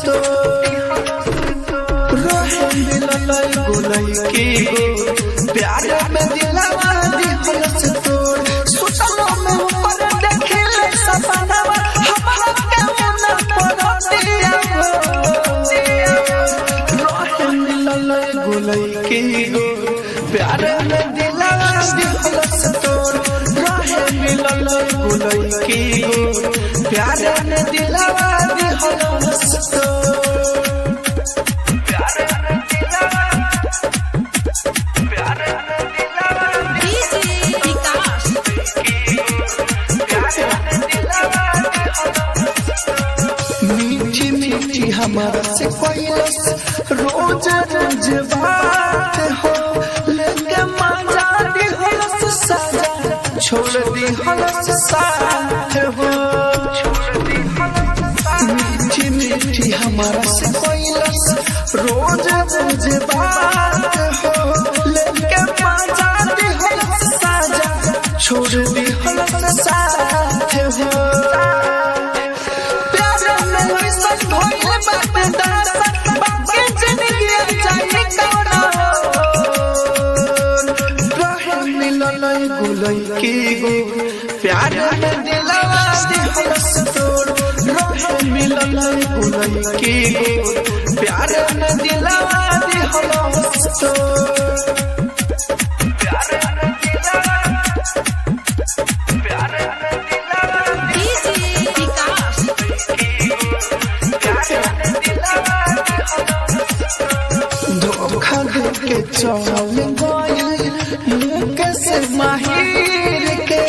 तो रहे मिलल गुलई की गो प्यार में दिलवा दिहलस तोड़ सुतलो में ऊपर देखले सपनावा हमरा के मन पड़तिया रहे मिलल गुलई की गो प्यार में दिलवा दिहलस तोड़ रहे मिलल गुलई की गो प्यार में दिलवा दिहलस तोड़ हमारा से कोयलस रोज रोज बात हो लेके मजा दी हलस सजा छोड़ दी हलस साथ हो मीठी मीठी हमारा से कोयलस रोज रोज बात हो लेके मजा दी हलस सजा छोड़ दी हलस साथ हो गुलई की गो प्यार में दिलवा दिहलस तोड़ रहे मिलल गुलई की गो प्यार में दिलवा दिहलस तोड़ धोखा देके चल गइल मुके से माहिर के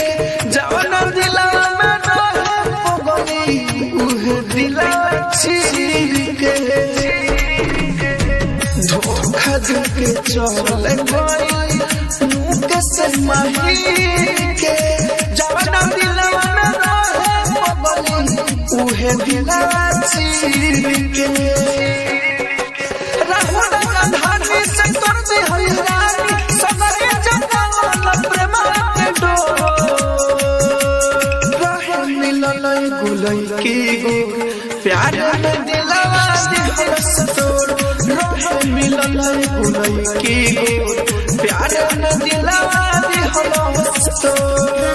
जवन दिला में रहे पगली उहे दिला छीर के धोखा देके चल गइल मुके से माहिर के जवन दिला में रहे पगली उहे दिला छीर के गुलई की गो प्यार में दिलवा दिहलस तोड़ रहे मिलल गुलई की गो